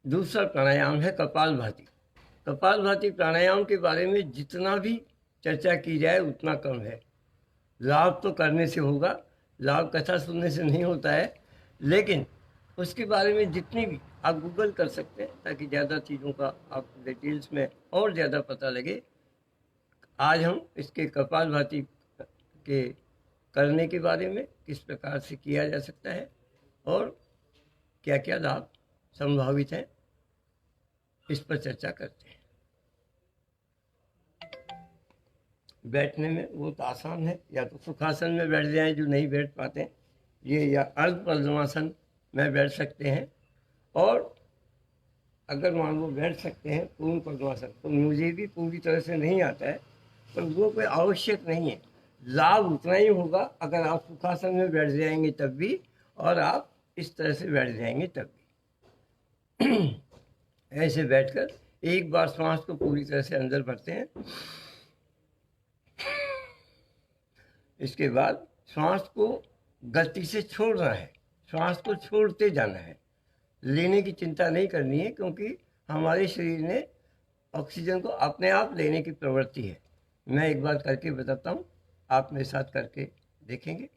दूसरा प्राणायाम है कपालभाति। कपालभाति प्राणायाम के बारे में जितना भी चर्चा की जाए उतना कम है। लाभ तो करने से होगा, लाभ कथा सुनने से नहीं होता है, लेकिन उसके बारे में जितनी भी आप गूगल कर सकते हैं ताकि ज़्यादा चीज़ों का आपको डिटेल्स में और ज़्यादा पता लगे। आज हम इसके कपालभाति के करने के बारे में, किस प्रकार से किया जा सकता है और क्या क्या लाभ संभावित हैं, इस पर चर्चा करते हैं। बैठने में बहुत आसान है, या तो सुखासन में बैठ जाएं जो नहीं बैठ पाते हैं ये, या अर्ध पद्मासन में बैठ सकते हैं, और अगर मान लो बैठ सकते हैं पूर्ण पद्मासन, तो मुझे भी पूरी तरह से नहीं आता है, पर वो कोई आवश्यक नहीं है। लाभ उतना ही होगा अगर आप सुखासन में बैठ जाएंगे तब भी, और आप इस तरह से बैठ जाएंगे तब भी। ऐसे बैठकर एक बार श्वास को पूरी तरह से अंदर भरते हैं, इसके बाद श्वास को गति से छोड़ना है, श्वास को छोड़ते जाना है, लेने की चिंता नहीं करनी है, क्योंकि हमारे शरीर ने ऑक्सीजन को अपने आप लेने की प्रवृत्ति है। मैं एक बार करके बताता हूँ, आप मेरे साथ करके देखेंगे।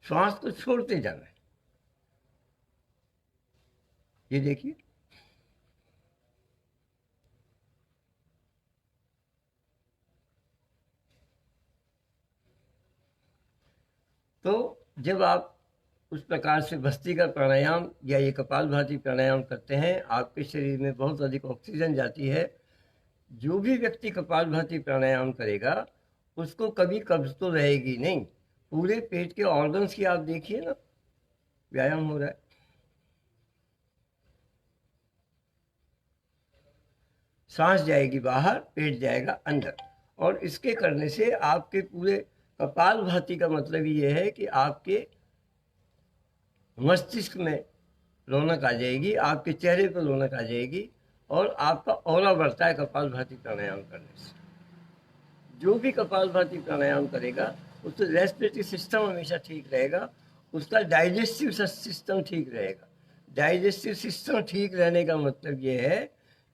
श्वास को छोड़ते जाना है, ये देखिए। तो जब आप उस प्रकार से भस्त्रिका प्राणायाम या ये कपालभाति प्राणायाम करते हैं, आपके शरीर में बहुत अधिक ऑक्सीजन जाती है। जो भी व्यक्ति कपालभाति प्राणायाम करेगा उसको कभी कब्ज तो रहेगी नहीं। पूरे पेट के ऑर्गन्स की आप देखिए ना, व्यायाम हो रहा है। सांस जाएगी बाहर, पेट जाएगा अंदर, और इसके करने से आपके पूरे कपालभाति का मतलब ये है कि आपके मस्तिष्क में रौनक आ जाएगी, आपके चेहरे पर रौनक आ जाएगी, और आपका ऑरा बढ़ता है कपालभाति प्राणायाम करने से। जो भी कपालभाति प्राणायाम करेगा उससे रेस्पिरेटरी सिस्टम हमेशा ठीक रहेगा, उसका डाइजेस्टिव सिस्टम ठीक रहेगा। डाइजेस्टिव सिस्टम ठीक रहने का मतलब ये है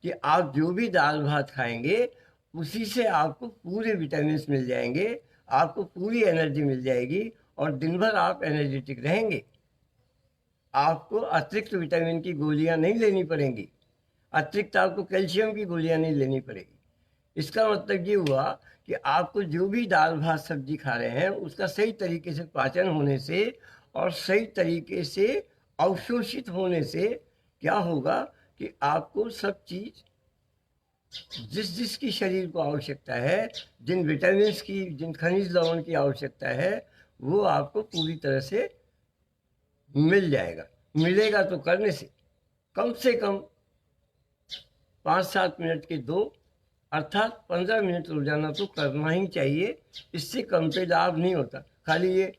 कि आप जो भी दाल भात खाएंगे उसी से आपको पूरे विटामिन मिल जाएंगे, आपको पूरी एनर्जी मिल जाएगी, और दिन भर आप एनर्जेटिक रहेंगे। आपको अतिरिक्त विटामिन की गोलियां नहीं लेनी पड़ेंगी, अतिरिक्त आपको कैल्शियम की गोलियां नहीं लेनी पड़ेगी। इसका मतलब ये हुआ कि आपको जो भी दाल भात सब्जी खा रहे हैं उसका सही तरीके से पाचन होने से और सही तरीके से अवशोषित होने से क्या होगा कि आपको सब चीज जिस जिसकी शरीर को आवश्यकता है, जिन विटामिन की, जिन खनिज लवण की आवश्यकता है, वो आपको पूरी तरह से मिल जाएगा। मिलेगा तो करने से कम 5-7 मिनट के दो, अर्थात 15 मिनट रोजाना तो करना ही चाहिए। इससे कम पे लाभ नहीं होता। खाली ये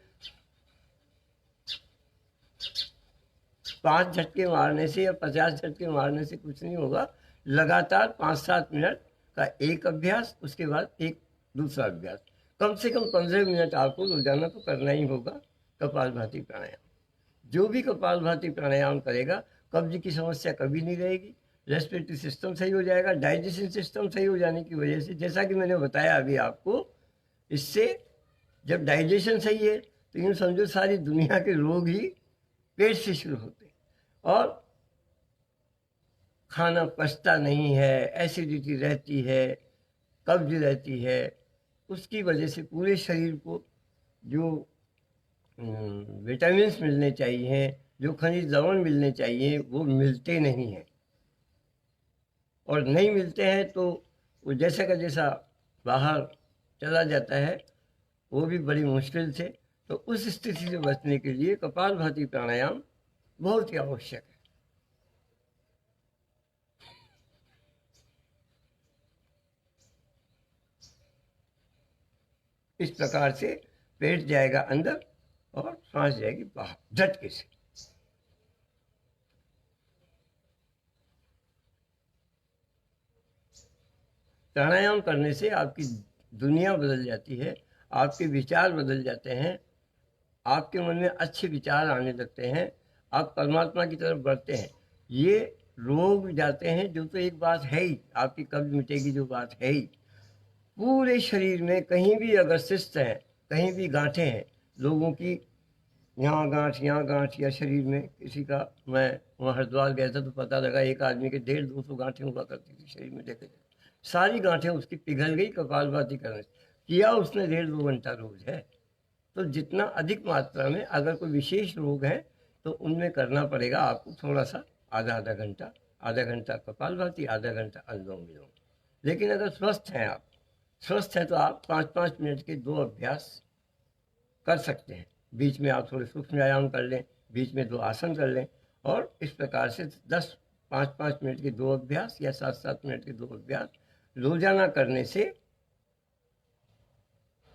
5 झटके मारने से या 50 झटके मारने से कुछ नहीं होगा। लगातार 5-7 मिनट का एक अभ्यास, उसके बाद एक दूसरा अभ्यास, कम से कम 15 मिनट आपको रोजाना तो करना ही होगा कपालभाति प्राणायाम। जो भी कपालभाति प्राणायाम करेगा कब्ज की समस्या कभी नहीं रहेगी, रेस्पिरेटरी सिस्टम सही हो जाएगा, डाइजेशन सिस्टम सही हो जाने की वजह से, जैसा कि मैंने बताया अभी आपको, इससे जब डाइजेशन सही है तो यूँ समझो सारी दुनिया के रोग ही पेट से शुरू होते हैं, और खाना पचता नहीं है, एसिडिटी रहती है, कब्ज रहती है। उसकी वजह से पूरे शरीर को जो विटामिन मिलने चाहिए, जो खनिज लवण मिलने चाहिए, वो मिलते नहीं हैं, और नहीं मिलते हैं तो वो जैसा का जैसा बाहर चला जाता है, वो भी बड़ी मुश्किल से। तो उस स्थिति से बचने के लिए कपालभाति प्राणायाम बहुत ही आवश्यक है। इस प्रकार से पेट जाएगा अंदर और सांस जाएगी बाहर झटके से। प्राणायाम करने से आपकी दुनिया बदल जाती है, आपके विचार बदल जाते हैं, आपके मन में अच्छे विचार आने लगते हैं, आप परमात्मा की तरफ बढ़ते हैं। ये रोग जाते हैं जो तो एक बात है ही, आपकी कब्ज मिटेगी जो बात है ही। पूरे शरीर में कहीं भी अगर सिस्ट है, कहीं भी गांठें हैं लोगों की, यहाँ गांठ यहाँ गांठ, या शरीर में किसी का, मैं वहाँ हरिद्वार गया था तो पता लगा एक आदमी के 150-200 गांठें हुआ करती थी शरीर में, देखे सारी गांठें उसकी पिघल गई कपालभाति करने से। किया उसने 1.5-2 घंटा रोज है। तो जितना अधिक मात्रा में अगर कोई विशेष रोग है तो उनमें करना पड़ेगा आपको थोड़ा सा, आधा घंटा कपालभाति, आधा घंटा अनुलोम विलोम। लेकिन अगर स्वस्थ हैं आप, स्वस्थ हैं तो आप 5-5 मिनट के 2 अभ्यास कर सकते हैं। बीच में आप थोड़े सूक्ष्म व्यायाम कर लें, बीच में 2 आसन कर लें, और इस प्रकार से 5-5 मिनट के 2 अभ्यास या 7-7 मिनट के 2 अभ्यास रोजाना करने से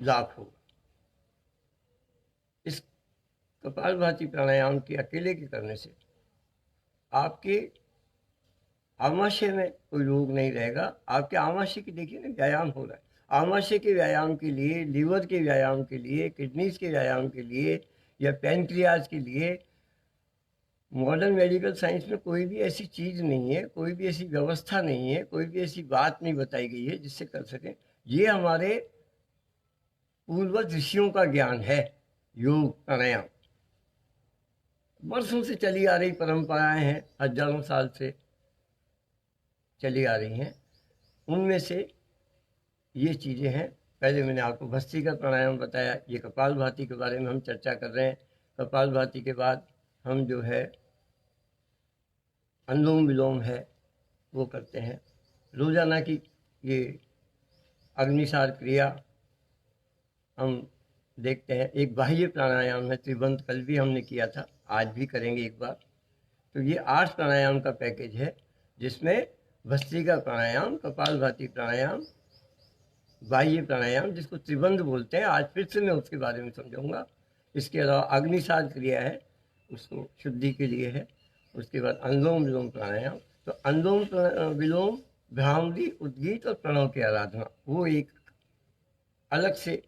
लाभ होगा। इस कपालभाति प्राणायाम के अकेले के करने से आपके आमाशय में कोई रोग नहीं रहेगा। आपके आमाशय की देखिए ना व्यायाम हो रहा है, आमाशय के व्यायाम के लिए, लीवर के व्यायाम के लिए, किडनीज के व्यायाम के लिए, या पैनक्रियाज के लिए मॉडर्न मेडिकल साइंस में कोई भी ऐसी चीज़ नहीं है, कोई भी ऐसी व्यवस्था नहीं है, कोई भी ऐसी बात नहीं बताई गई है जिससे कर सकें। ये हमारे पूर्वज ऋषियों का ज्ञान है। योग प्राणायाम वर्षों से चली आ रही परंपराएं हैं, हजारों साल से चली आ रही हैं। उनमें से ये चीज़ें हैं। पहले मैंने आपको भस्त्रिका प्राणायाम बताया, ये कपालभाति के बारे में हम चर्चा कर रहे हैं। कपालभाति के बाद हम जो है अनुलोम विलोम है वो करते हैं रोजाना की। ये अग्निसार क्रिया हम देखते हैं। एक बाह्य प्राणायाम है त्रिबंध, कल भी हमने किया था, आज भी करेंगे एक बार। तो ये 8 प्राणायाम का पैकेज है जिसमें भस्त्रिका प्राणायाम, कपालभाति प्राणायाम, बाह्य प्राणायाम जिसको त्रिबंध बोलते हैं, आज फिर से मैं उसके बारे में समझाऊंगा। इसके अलावा अग्निसार क्रिया है, उसको शुद्धि के लिए है। उसके बाद अनुलोम विलोम प्राणायाम। तो अनुलोम विलोम, भ्रामरी, उद्गीत और प्रणव की आराधना, वो एक अलग से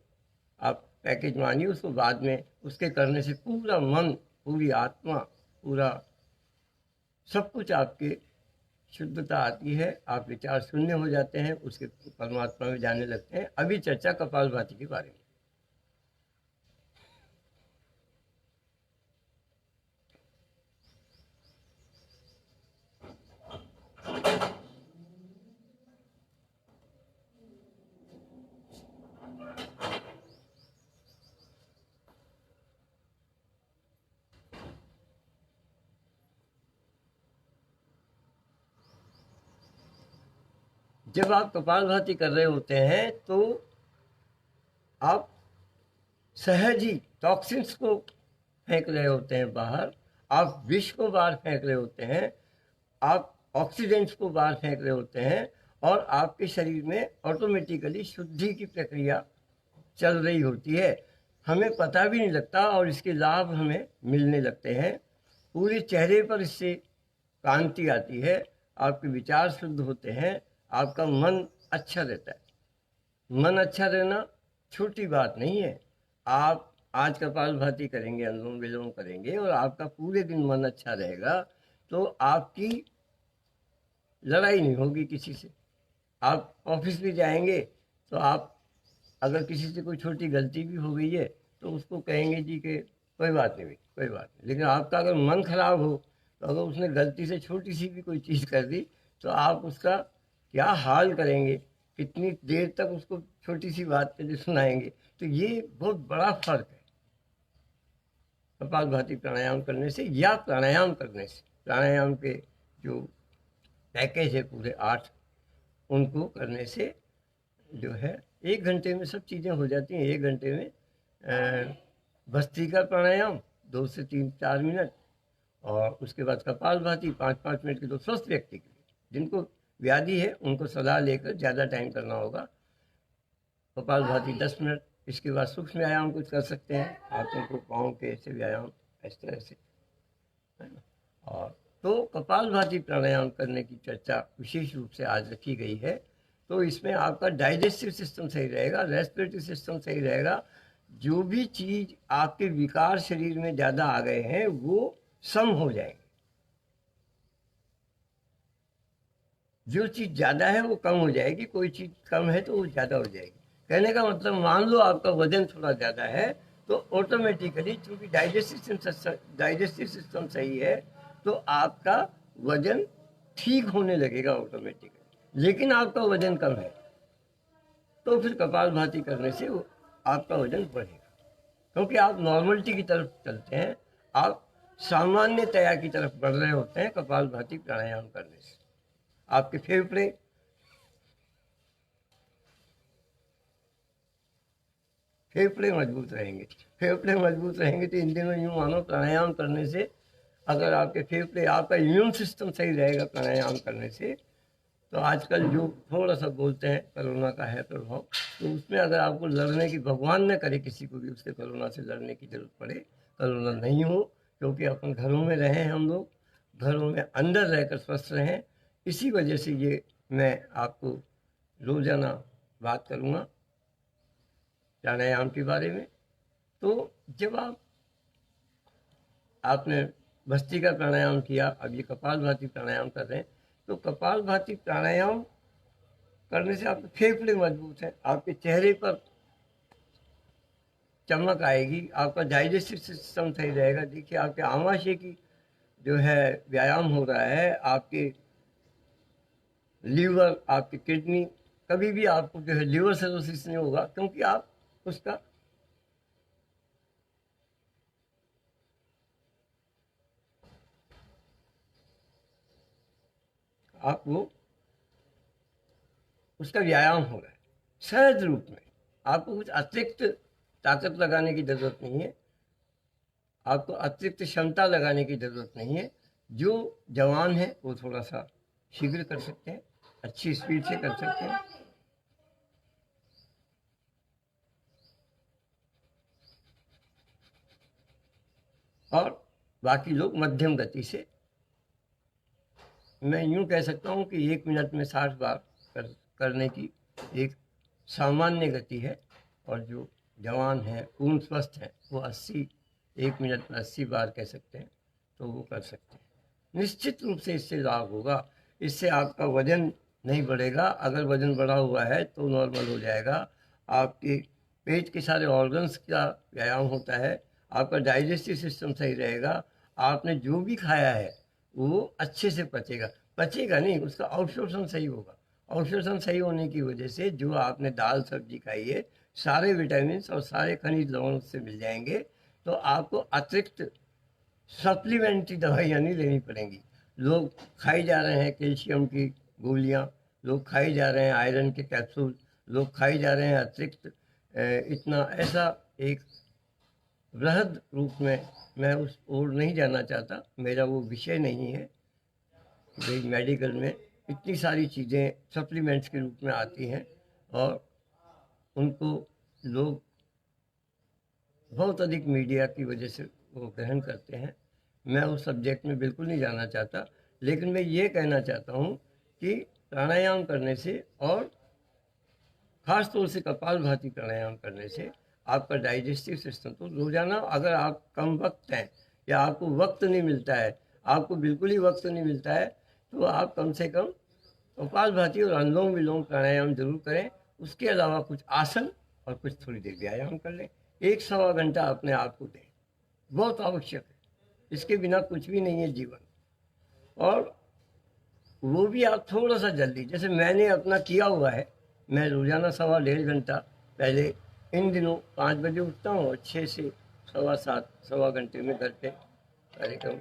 आप पैकेज मानिए उसको। बाद में उसके करने से पूरा मन, पूरी आत्मा, पूरा सब कुछ आपके शुद्धता आती है, आप विचार शून्य हो जाते हैं, उसके परमात्मा में जाने लगते हैं। अभी चर्चा कपालभाति के बारे में। जब आप कपालभाति कर रहे होते हैं तो आप सहज ही टॉक्सिन्स को फेंक रहे होते हैं बाहर, आप विष को बाहर फेंक रहे होते हैं, आप ऑक्सीडेंट्स को बाहर फेंक रहे होते हैं, और आपके शरीर में ऑटोमेटिकली शुद्धि की प्रक्रिया चल रही होती है। हमें पता भी नहीं लगता और इसके लाभ हमें मिलने लगते हैं। पूरे चेहरे पर इससे कांति आती है, आपके विचार शुद्ध होते हैं, आपका मन अच्छा रहता है। मन अच्छा रहना छोटी बात नहीं है। आप आज कपालभाति करेंगे, अनुलोम विलोम करेंगे, और आपका पूरे दिन मन अच्छा रहेगा तो आपकी लड़ाई नहीं होगी किसी से। आप ऑफिस भी जाएंगे तो आप अगर किसी से कोई छोटी गलती भी हो गई है तो उसको कहेंगे जी कि कोई बात नहीं भाई, कोई बात नहीं। लेकिन आपका अगर मन खराब हो तो अगर उसने गलती से छोटी सी भी कोई चीज़ कर दी तो आप उसका क्या हाल करेंगे, कितनी देर तक उसको छोटी सी बात के लिए सुनाएंगे। तो ये बहुत बड़ा फर्क है कपालभाति प्राणायाम करने से या प्राणायाम करने से। प्राणायाम के जो पैकेज है पूरे 8, उनको करने से जो है 1 घंटे में सब चीज़ें हो जाती हैं। 1 घंटे में भस्त्रिका प्राणायाम 2 से 3-4 मिनट, और उसके बाद कपालभाति 5-5 मिनट के। तो स्वस्थ व्यक्ति के लिए, जिनको व्याधि है उनको सलाह लेकर ज़्यादा टाइम करना होगा। कपालभाति 10 मिनट, इसके बाद सूक्ष्म व्यायाम कुछ कर सकते हैं, हाथों को पाँव के ऐसे व्यायाम इस तरह से, है ना। और तो कपालभाति प्राणायाम करने की चर्चा विशेष रूप से आज रखी गई है। तो इसमें आपका डाइजेस्टिव सिस्टम सही रहेगा, रेस्पिरेटरी सिस्टम सही रहेगा। जो भी चीज़ आपके विकार शरीर में ज़्यादा आ गए हैं वो सम हो जाएंगे। जो चीज़ ज़्यादा है वो कम हो जाएगी, कोई चीज़ कम है तो वो ज़्यादा हो जाएगी। कहने का मतलब, मान लो आपका वजन थोड़ा ज़्यादा है तो ऑटोमेटिकली, चूंकि डाइजेस्टिव सिस्टम सही है, तो आपका वजन ठीक होने लगेगा ऑटोमेटिकली। लेकिन आपका वजन कम है तो फिर कपालभाति करने से वो आपका वजन बढ़ेगा, क्योंकि आप नॉर्मलिटी की तरफ चलते हैं, आप सामान्यतया की तरफ बढ़ रहे होते हैं कपालभाति प्राणायाम करने से। आपके फेफड़े मजबूत रहेंगे। फेफड़े मजबूत रहेंगे तो इन दिनों यूँ मानो प्राणायाम करने से, अगर आपके फेफड़े, आपका इम्यून सिस्टम सही रहेगा प्राणायाम करने से, तो आजकल जो थोड़ा सा बोलते हैं कोरोना का है प्रभाव, तो उसमें अगर आपको लड़ने की, भगवान न करे किसी को भी उससे कोरोना से लड़ने की जरूरत पड़े, कोरोना नहीं हो, क्योंकि अपन घरों में रहें, हम लोग घरों में अंदर रहकर स्वस्थ रहें। इसी वजह से ये मैं आपको रोजाना बात करूँगा प्राणायाम के बारे में। तो जब आपने भस्त्रिका प्राणायाम किया, अब ये कपालभाति प्राणायाम कर रहे हैं, तो कपालभाति प्राणायाम करने से आपके फेफड़े मजबूत हैं, आपके चेहरे पर चमक आएगी, आपका डाइजेस्टिव सिस्टम सही रहेगा। देखिए, आपके आमाशय की जो है व्यायाम हो रहा है, आपके लीवर, आपकी किडनी, कभी भी आपको जो है लीवर सर्रोसिस नहीं होगा, क्योंकि आप उसका आपको उसका व्यायाम हो रहा है सहज रूप में। आपको कुछ अतिरिक्त ताकत लगाने की जरूरत नहीं है, आपको अतिरिक्त क्षमता लगाने की जरूरत नहीं है। जो जवान है वो थोड़ा सा शीघ्र कर सकते हैं, अच्छी स्पीड से कर सकते हैं, और बाकी लोग मध्यम गति से। मैं यूं कह सकता हूं कि 1 मिनट में 60 बार करने की एक सामान्य गति है, और जो जवान है, पूर्ण स्वस्थ है, वो 1 मिनट में 80 बार कह सकते हैं, तो वो कर सकते हैं। निश्चित रूप से इससे लाभ होगा। इससे आपका वजन नहीं बढ़ेगा, अगर वजन बढ़ा हुआ है तो नॉर्मल हो जाएगा। आपके पेट के सारे ऑर्गन्स का व्यायाम होता है, आपका डाइजेस्टिव सिस्टम सही रहेगा, आपने जो भी खाया है वो अच्छे से पचेगा नहीं, उसका अवशोषण सही होगा। अवशोषण सही होने की वजह से जो आपने दाल सब्जी खाई है, सारे विटामिन और सारे खनिज लवण उससे मिल जाएंगे, तो आपको अतिरिक्त सप्लीमेंट्री दवाइयाँ नहीं लेनी पड़ेंगी। लोग खाई जा रहे हैं कैल्शियम की गोलियाँ, लोग खाई जा रहे हैं आयरन के कैप्सूल, लोग खाई जा रहे हैं अतिरिक्त इतना, ऐसा एक बृहद रूप में मैं उस ओर नहीं जाना चाहता, मेरा वो विषय नहीं है। भाई मेडिकल में इतनी सारी चीज़ें सप्लीमेंट्स के रूप में आती हैं और उनको लोग बहुत अधिक मीडिया की वजह से वो ग्रहण करते हैं। मैं उस सब्जेक्ट में बिल्कुल नहीं जाना चाहता, लेकिन मैं ये कहना चाहता हूँ कि प्राणायाम करने से, और ख़ास तौर से कपालभाति प्राणायाम करने से, आपका डाइजेस्टिव सिस्टम, तो रोज़ाना अगर आप कम वक्त हैं या आपको वक्त नहीं मिलता है, आपको बिल्कुल ही वक्त नहीं मिलता है, तो आप कम से कम कपालभाति और अनुलोम विलोम प्राणायाम जरूर करें। उसके अलावा कुछ आसन और कुछ थोड़ी देर व्यायाम कर लें। 1-1.25 घंटा अपने आप को दें, बहुत आवश्यक है। इसके बिना कुछ भी नहीं है जीवन। और वो भी आप थोड़ा सा जल्दी, जैसे मैंने अपना किया हुआ है, मैं रोज़ाना 1.25 घंटा, पहले इन दिनों 5 बजे उठता हूँ और 6 से 7:15 सवा घंटे में घर पे कार्यक्रम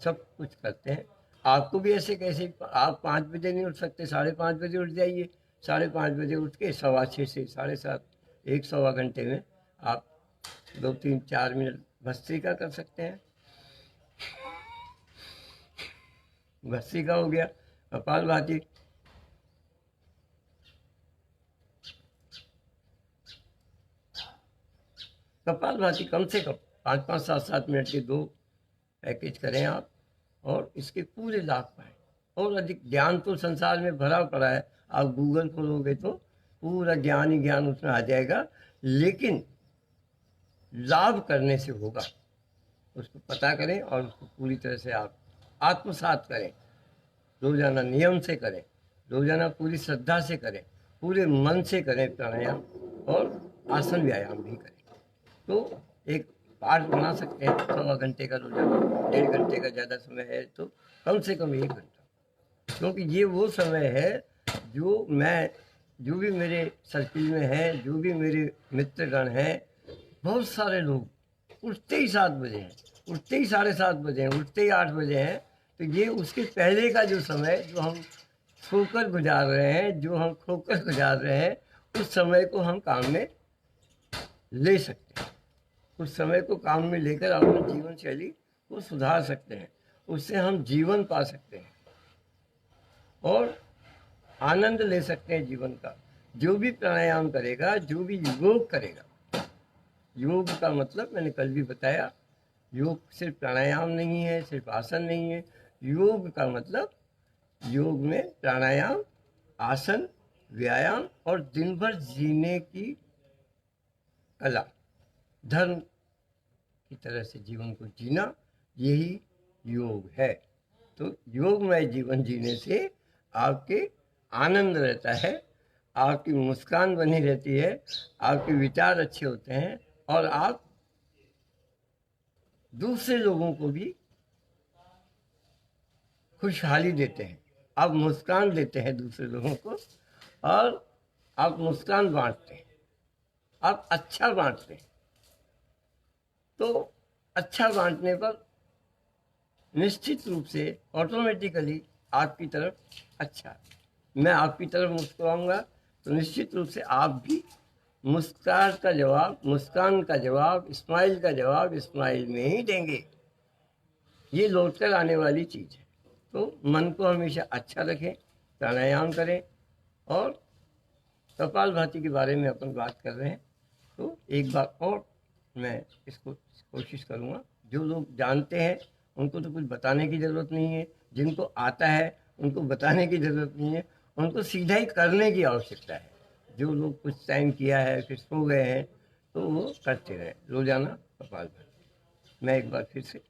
सब कुछ करते हैं। आपको भी ऐसे कैसे, आप 5 बजे नहीं उठ सकते, 5:30 बजे उठ जाइए। 5:30 बजे उठ के 6:15 से 7:30, 1-1.25 घंटे में आप 2-3-4 मिनट भस्त्रिका कर सकते हैं। भस्त्रिका हो गया, कपालभाति, कपालभाति कम से कम 5-5, 7-7 मिनट के 2 पैकेज करें आप, और इसके पूरे लाभ पाएं। और अधिक ज्ञान तो संसार में भरा पड़ा है, आप गूगल खोलोगे तो पूरा ज्ञान ही ज्ञान उसमें आ जाएगा, लेकिन लाभ करने से होगा। उसको पता करें और उसको पूरी तरह से आप आत्मसात करें, रोजाना नियम से करें, रोजाना पूरी श्रद्धा से करें, पूरे मन से करें प्राणायाम, और आसन व्यायाम भी करें। तो एक पाठ बना सकते हैं 1.25 घंटे का रोजाना, 1.5 घंटे का ज़्यादा समय है तो कम से कम 1 घंटा, क्योंकि ये वो समय है जो भी मेरे सर्किल में है, जो भी मेरे मित्रगण हैं, बहुत सारे लोग उठते ही 7 बजे हैं, उठते ही 7:30 बजे हैं, उठते ही 8 बजे हैं। तो ये उसके पहले का जो समय जो हम सोकर गुजार रहे हैं, जो हम खोकर गुजार रहे हैं, उस समय को हम काम में ले सकते हैं। उस समय को काम में लेकर अपनी जीवन शैली को सुधार सकते हैं, उससे हम जीवन पा सकते हैं और आनंद ले सकते हैं जीवन का। जो भी प्राणायाम करेगा, जो भी योग करेगा, योग का मतलब मैंने कल भी बताया, योग सिर्फ प्राणायाम नहीं है, सिर्फ आसन नहीं है। योग का मतलब योग में प्राणायाम, आसन, व्यायाम और दिन भर जीने की कला, धर्म की तरह से जीवन को जीना, यही योग है। तो योगमय जीवन जीने से आपके आनंद रहता है, आपकी मुस्कान बनी रहती है, आपके विचार अच्छे होते हैं और आप दूसरे लोगों को भी खुशहाली देते हैं। आप मुस्कान देते हैं दूसरे लोगों को और आप मुस्कान बांटते हैं, आप अच्छा बांटते हैं। तो अच्छा बांटने पर निश्चित रूप से ऑटोमेटिकली आपकी तरफ अच्छा, मैं आपकी तरफ मुस्कुराऊंगा तो निश्चित रूप से आप भी मुस्कान का जवाब, स्माइल का जवाब स्माइल में ही देंगे। ये लौट कर आने वाली चीज़ है। तो मन को हमेशा अच्छा रखें, प्राणायाम करें और कपालभाति के बारे में अपन बात कर रहे हैं तो एक बार और मैं इसको कोशिश करूँगा। जो लोग जानते हैं उनको तो कुछ बताने की ज़रूरत नहीं है, जिनको आता है उनको बताने की ज़रूरत नहीं है, उनको सीधा ही करने की आवश्यकता है। जो लोग कुछ टाइम किया है फिर सो गए हैं तो वो करते रहें रोज़ाना कपालभाति। मैं एक बार फिर से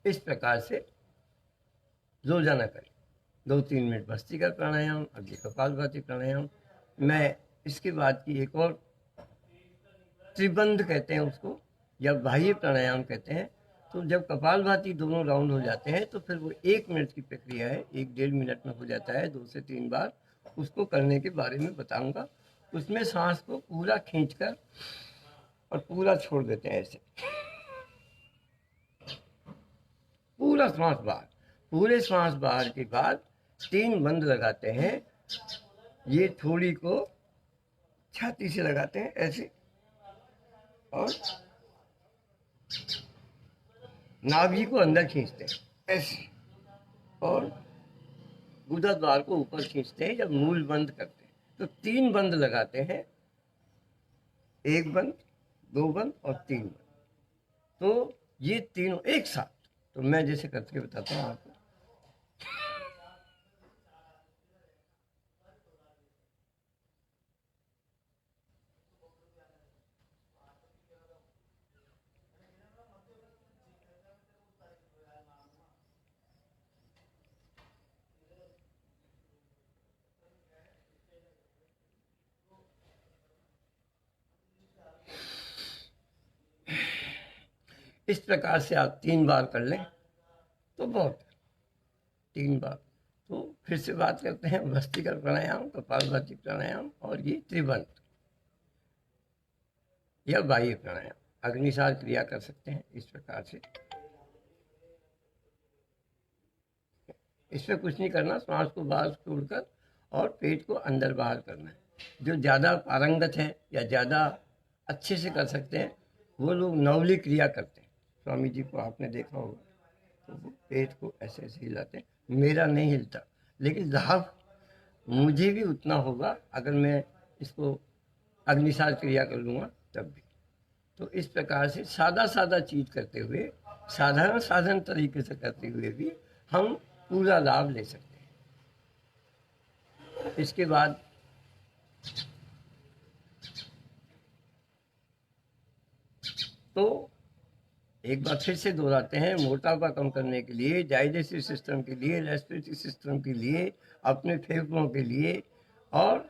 इस प्रकार से रोजाना करें। 2-3 मिनट भस्त्रिका प्राणायाम, अगले कपालभाति प्राणायाम। मैं इसके बाद की एक और त्रिबंध कहते हैं उसको, या बाह्य प्राणायाम कहते हैं। तो जब कपालभाति दोनों राउंड हो जाते हैं तो फिर वो 1 मिनट की प्रक्रिया है, 1-1.5 मिनट में हो जाता है, 2 से 3 बार। उसको करने के बारे में बताऊंगा। उसमें सांस को पूरा खींचकर और पूरा छोड़ देते हैं ऐसे, पूरा सांस बाहर। पूरे सांस बाहर के बाद 3 बंद लगाते हैं। ये थोड़ी को छाती से लगाते हैं ऐसे और नाभि को अंदर खींचते हैं ऐसे और गुदाद्वार को ऊपर खींचते हैं जब मूल बंद करते हैं। तो 3 बंद लगाते हैं, 1 बंद, 2 बंद और 3 बंद। तो ये तीनों एक साथ, तो मैं जैसे करके बताता हूँ आपको। इस प्रकार से आप 3 बार कर लें तो बहुत, 3 बार। तो फिर से बात करते हैं भस्त्रिका प्राणायाम, कपालभाति प्राणायाम और ये त्रिबंध या बाह्य प्राणायाम। अग्निसार क्रिया कर सकते हैं इस प्रकार से। इसमें कुछ नहीं करना, सांस को बाहर छोड़कर और पेट को अंदर बाहर करना है। जो ज़्यादा पारंगत हैं या ज़्यादा अच्छे से कर सकते हैं वो लोग नवली क्रिया करते हैं। स्वामी जी को आपने देखा होगा, तो वो पेट को ऐसे ऐसे हिलाते हैं, मेरा नहीं हिलता, लेकिन लाभ मुझे भी उतना होगा अगर मैं इसको अग्निसार क्रिया कर लूँगा तब भी। तो इस प्रकार से सादा सादा चीज़ करते हुए, साधारण साधारण तरीके से करते हुए भी हम पूरा लाभ ले सकते हैं। इसके बाद तो एक बार फिर से दोहराते हैं, मोटापा कम करने के लिए, डाइजेस्टिव सिस्टम के लिए, रेस्पिरेटरी सिस्टम के लिए, अपने फेफड़ों के लिए, और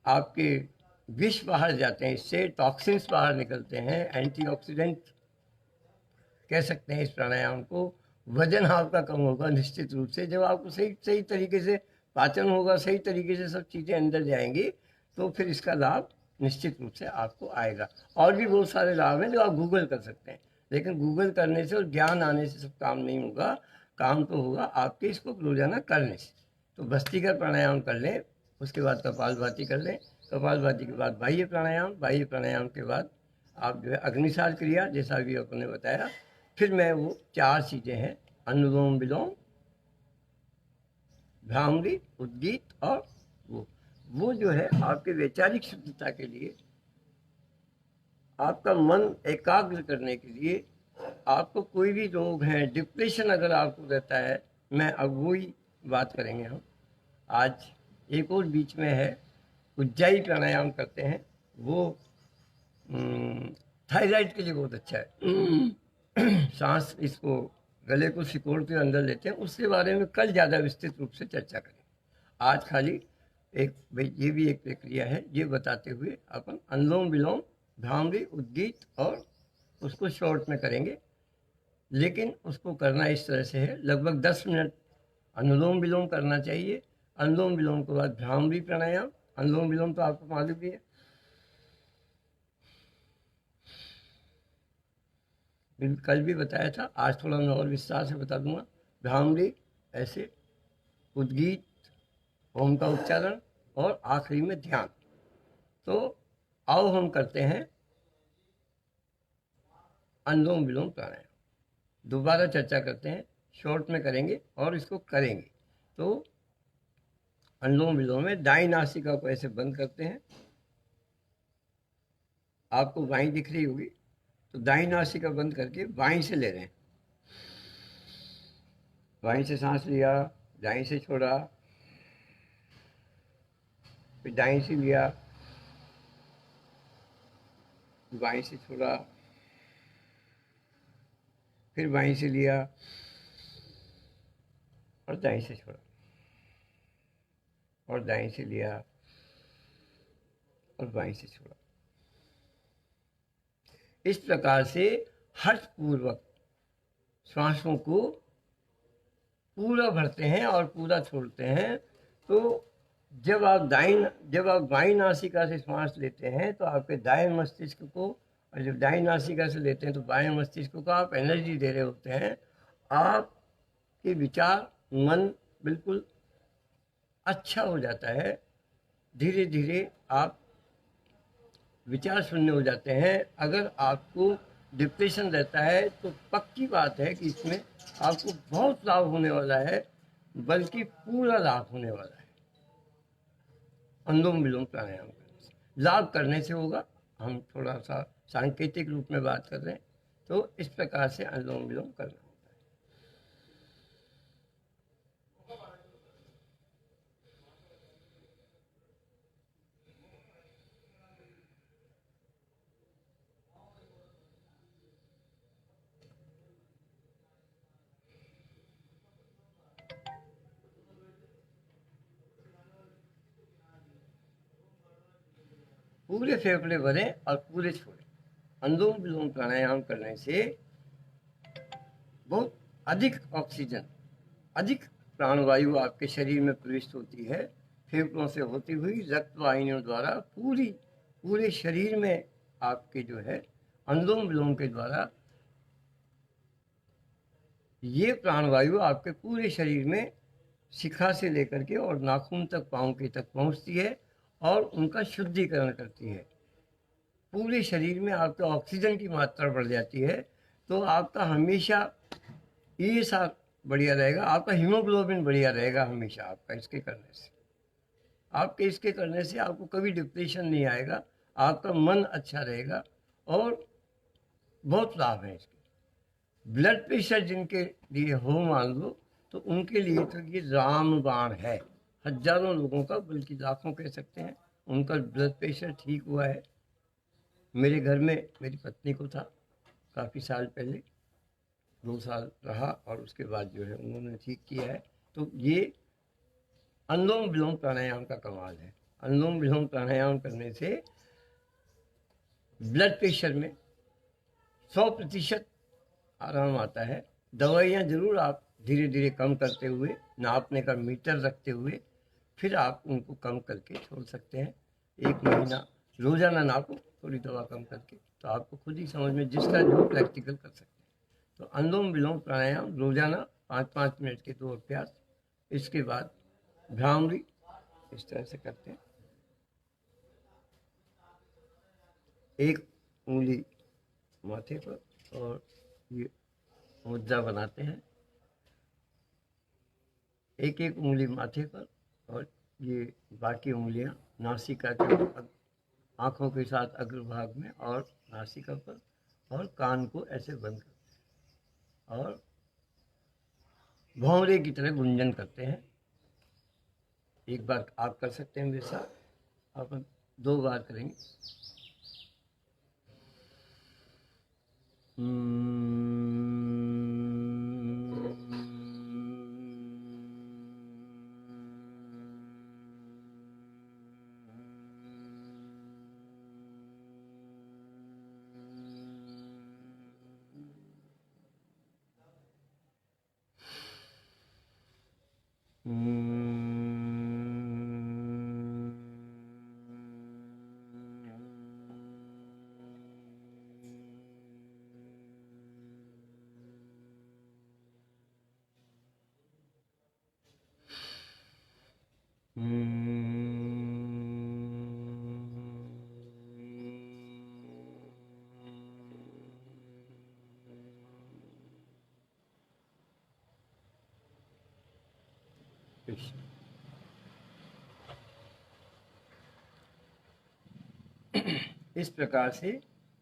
आपके विष बाहर जाते हैं, इससे टॉक्सिन्स बाहर निकलते हैं, एंटीऑक्सीडेंट कह सकते हैं इस प्राणायाम को। वजन आपका कम होगा निश्चित रूप से, जब आपको सही सही तरीके से पाचन होगा, सही तरीके से सब चीज़ें अंदर जाएंगी, तो फिर इसका लाभ निश्चित रूप से आपको आएगा। और भी बहुत सारे लाभ हैं जो आप गूगल कर सकते हैं, लेकिन गूगल करने से और ज्ञान आने से सब काम नहीं होगा, काम तो होगा आपके इसको रोजाना करने से। तो भस्त्रिका प्राणायाम कर लें, उसके बाद कपालभाति कर लें, कपालभाति के बाद बाह्य प्राणायाम, बाह्य प्राणायाम के बाद आप जो है अग्निसार क्रिया, जैसा भी आपने बताया। फिर मैं वो 4 चीज़ें हैं, अनुलोम विलोम, भ्रामरी, उद्गीत, और वो जो है आपके वैचारिक शुद्धता के लिए, आपका मन एकाग्र करने के लिए, आपको कोई भी रोग है, डिप्रेशन अगर आपको रहता है, मैं अब वही बात करेंगे हम आज। एक और बीच में है उज्जाई प्राणायाम करते हैं, वो थायराइड के लिए बहुत अच्छा है। सांस इसको गले को सिकोड़ के अंदर लेते हैं, उसके बारे में कल ज़्यादा विस्तृत रूप से चर्चा करेंगे। आज खाली एक भाई ये भी एक प्रक्रिया है, ये बताते हुए अपन अनुलोम विलोम, भ्रामरी, उद्गीत, और उसको शॉर्ट में करेंगे, लेकिन उसको करना इस तरह से है, लगभग 10 मिनट अनुलोम विलोम करना चाहिए। अनुलोम विलोम के बाद भ्रामरी प्राणायाम, अनुलोम विलोम तो आपको मालूम भी है, कल भी बताया था, आज थोड़ा मैं और विस्तार से बता दूंगा। भ्रामरी ऐसे, उद्गीत ओम का उच्चारण, और आखिरी में ध्यान। तो आओ हम करते हैं अनुलोम विलोम प्राणायाम, दोबारा चर्चा करते हैं, शॉर्ट में करेंगे और इसको करेंगे। तो अनुलोम विलोम में दाईं नासिका को ऐसे बंद करते हैं, आपको बाईं दिख रही होगी, तो दाईं नासिका बंद करके बाईं से ले रहे हैं, बाईं से सांस लिया, दाईं से छोड़ा, फिर दाईं से लिया, बाईं से छोड़ा, फिर बाईं से लिया और दाईं से छोड़ा, और दाईं से लिया और बाईं से छोड़ा। इस प्रकार से हठपूर्वक श्वासों को पूरा भरते हैं और पूरा छोड़ते हैं। तो जब आप बाईं नासिका से श्वास लेते हैं तो आपके दाएं मस्तिष्क को, और जब दाईं नासिका से लेते हैं तो बाएं मस्तिष्क को आप एनर्जी दे रहे होते हैं। आपके विचार, मन बिल्कुल अच्छा हो जाता है, धीरे धीरे आप विचार शून्य हो जाते हैं। अगर आपको डिप्रेशन रहता है तो पक्की बात है कि इसमें आपको बहुत लाभ होने वाला है, बल्कि पूरा लाभ होने वाला है अनुलोम विलोम प्राणायाम करने से। लाभ करने से होगा, हम थोड़ा सा सांकेतिक रूप में बात कर रहे हैं। तो इस प्रकार से अनुलोम विलोम करना। पूरे फेफड़े भरें और पूरे छोड़ें। अनुलोम विलोम प्राणायाम करने से बहुत अधिक ऑक्सीजन, अधिक प्राणवायु आपके शरीर में प्रविष्ट होती है, फेफड़ों से होती हुई रक्त वाहिनियों द्वारा पूरे शरीर में आपके जो है अनुलोम विलोम के द्वारा ये प्राणवायु आपके पूरे शरीर में शिखा से लेकर के और नाखून तक, पाँव के तक पहुंचती है और उनका शुद्धिकरण करती है। पूरे शरीर में आपके ऑक्सीजन की मात्रा बढ़ जाती है, तो आपका हमेशा ये साथ बढ़िया रहेगा, आपका हीमोग्लोबिन बढ़िया रहेगा हमेशा आपका इसके करने से। आपके इसके करने से आपको कभी डिप्रेशन नहीं आएगा, आपका मन अच्छा रहेगा और बहुत लाभ है इसके। ब्लड प्रेशर जिनके लिए हो मान लो, तो उनके लिए तो ये रामबाण है। हजारों लोगों का, बल्कि लाखों कह सकते हैं, उनका ब्लड प्रेशर ठीक हुआ है। मेरे घर में मेरी पत्नी को था काफ़ी साल पहले, 2 साल रहा और उसके बाद जो है उन्होंने ठीक किया है। तो ये अनुलोम विलोम प्राणायाम का कमाल है। अनुलोम विलोम प्राणायाम करने से ब्लड प्रेशर में 100% आराम आता है। दवाइयाँ ज़रूर आप धीरे धीरे कम करते हुए, नापने का मीटर रखते हुए, फिर आप उनको कम करके छोड़ सकते हैं। 1 महीना रोज़ाना नापो, थोड़ी दवा कम करके, तो आपको खुद ही समझ में जिसका जो प्रैक्टिकल कर सकते हैं। तो अनुलोम विलोम प्राणायाम रोज़ाना 5-5 मिनट के 2 अभ्यास। इसके बाद भ्रामरी इस तरह से करते हैं। एक उंगली माथे पर और ये मुद्रा बनाते हैं। एक एक उंगली माथे पर और ये बाकी उंगलियां नासिका के आँखों के साथ अग्रभाग में और नासिका पर, और कान को ऐसे बंद करते हैं और भौंरे की तरह गुंजन करते हैं। एक बार आप कर सकते हैं मेरे साथ, आप 2 बार करेंगे। इस प्रकार से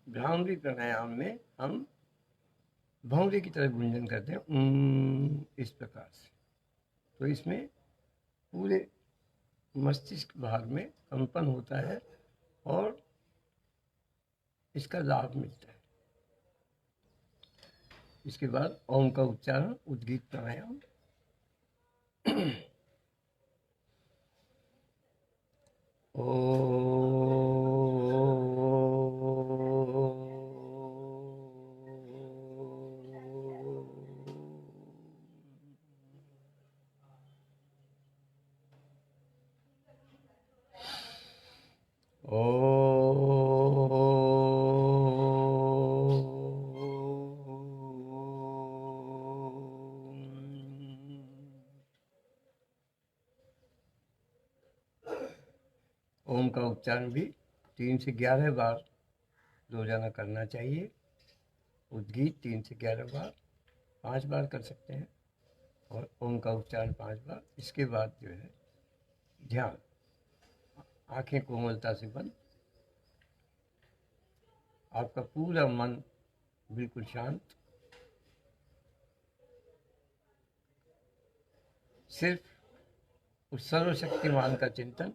भ्रामरी प्राणायाम में हम भौंरे की तरह गुंजन करते हैं इस प्रकार से। तो इसमें पूरे मस्तिष्क भाग में कंपन होता है और इसका लाभ मिलता है। इसके बाद ओम का उच्चारण, उद्गीत प्राणायाम। ओम का उच्चारण भी 3 से 11 बार रोजाना करना चाहिए। उद्गीत 3 से 11 बार, 5 बार कर सकते हैं, और ओम का उच्चारण 5 बार। इसके बाद जो है ध्यान, आंखें कोमलता से बंद, आपका पूरा मन बिल्कुल शांत, सिर्फ उस सर्वशक्तिमान का चिंतन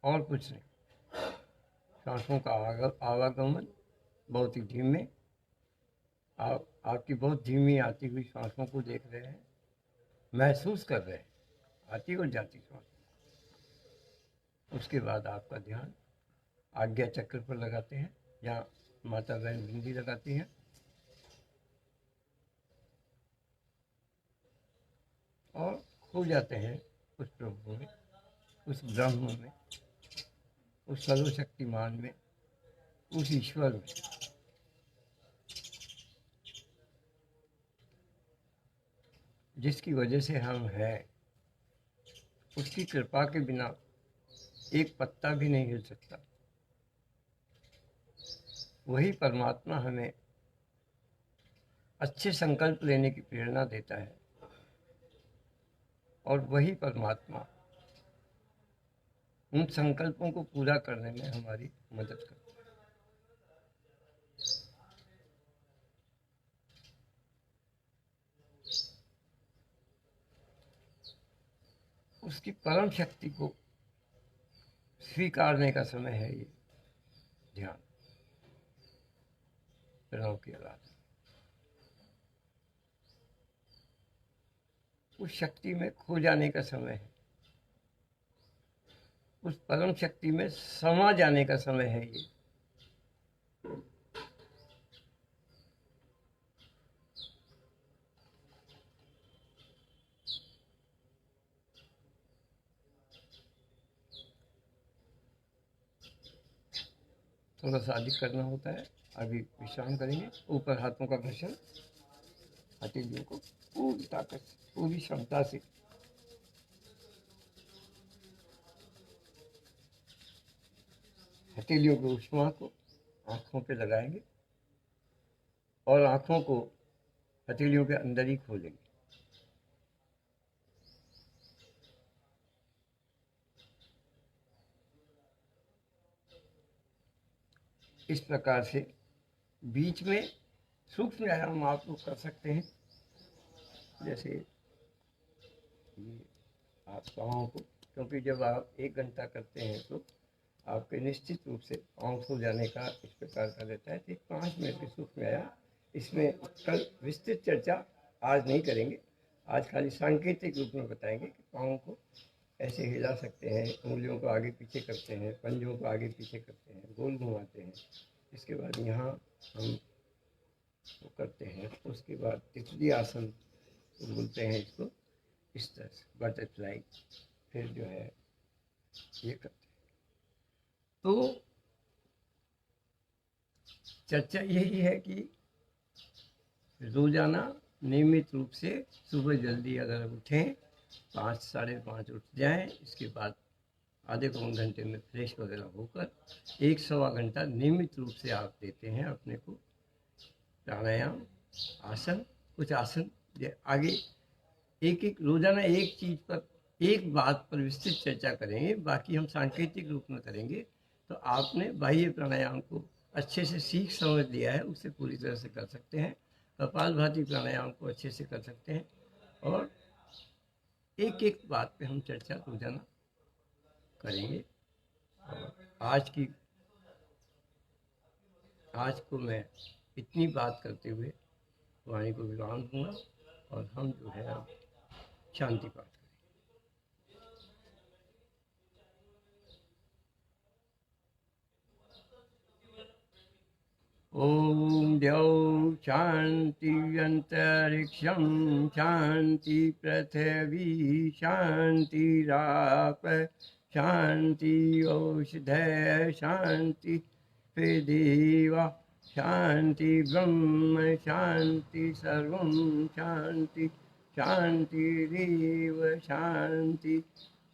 और कुछ नहीं। सांसों का आवागमन बहुत ही धीमे, आपकी बहुत धीमी आती हुई सांसों को देख रहे हैं, महसूस कर रहे हैं आती और जाती सांस। उसके बाद आपका ध्यान आज्ञा चक्र पर लगाते हैं, जहाँ माता बहन बिंदी लगाती हैं, और खो जाते हैं उस प्रभु में, उस ब्रह्म में, उस सर्वशक्तिमान में, उस ईश्वर में। जिसकी वजह से हम हैं, उसकी कृपा के बिना एक पत्ता भी नहीं हिल सकता। वही परमात्मा हमें अच्छे संकल्प लेने की प्रेरणा देता है और वही परमात्मा उन संकल्पों को पूरा करने में हमारी मदद करता है। उसकी परम शक्ति को स्वीकारने का समय है ये ध्यान, प्रणव की आराधना। उस शक्ति में खो जाने का समय है, उस परम शक्ति में समा जाने का समय है ये। थोड़ा सा अधिक करना होता है, अभी विश्राम करेंगे। ऊपर हाथों का घर्षण, हथेलियों को पूरी ताकत से, पूरी क्षमता से हथेलियों की ऊष्मा को आँखों पे लगाएंगे और आँखों को हथेलियों के अंदर ही खोलेंगे। इस प्रकार से बीच में सूक्ष्म व्यायाम आप लोग कर सकते हैं, जैसे ये आप पाँव को, क्योंकि जब आप 1 घंटा करते हैं तो आपके निश्चित रूप से पाँव सो जाने का इस प्रकार का रहता है। तो 5 मिनट के सूक्ष्म व्यायाम, इसमें कल विस्तृत चर्चा आज नहीं करेंगे, आज खाली सांकेतिक रूप में बताएंगे कि पाँव को ऐसे हिला सकते हैं, उंगलियों को आगे पीछे करते हैं, पंजों को आगे पीछे करते हैं, गोल घुमाते हैं। इसके बाद यहाँ हम वो करते हैं, उसके बाद तितली आसन बोलते हैं इसको, इस तरह से बटरफ्लाई, फिर जो है ये करते हैं। तो चर्चा यही है कि रोजाना नियमित रूप से सुबह जल्दी अगर उठें, 5 साढ़े 5 उठ जाएं, इसके बाद आधे पौन घंटे में फ्रेश वगैरह होकर 1-1.25 घंटा नियमित रूप से आप देते हैं अपने को प्राणायाम, आसन, कुछ आसन आगे एक रोजाना एक चीज पर, एक बात पर विस्तृत चर्चा करेंगे, बाकी हम सांकेतिक रूप में करेंगे। तो आपने बाह्य प्राणायाम को अच्छे से सीख समझ लिया है, उसे पूरी तरह से कर सकते हैं। कपालभाति प्राणायाम को अच्छे से कर सकते हैं और एक एक बात पे हम चर्चा रोजाना करेंगे। और आज को मैं इतनी बात करते हुए वाणी को विराम दूंगा और हम जो है अब शांति पाठ करें। ओम द्यौ शांति अंतरिक्षं शांति पृथ्वी शांति राप शांति औषधय शांति पृथिवी शांति ब्रह्म शांति सर्वं शांति शांतिरेव शांति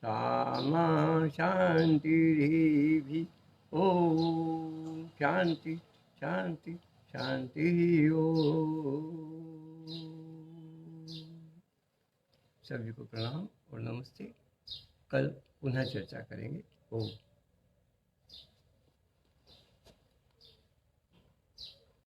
सामा शांतिरेवि। ओम शांति शांति शांति। ओम सभी को प्रणाम और नमस्ते। कल पुनः चर्चा करेंगे। ओम।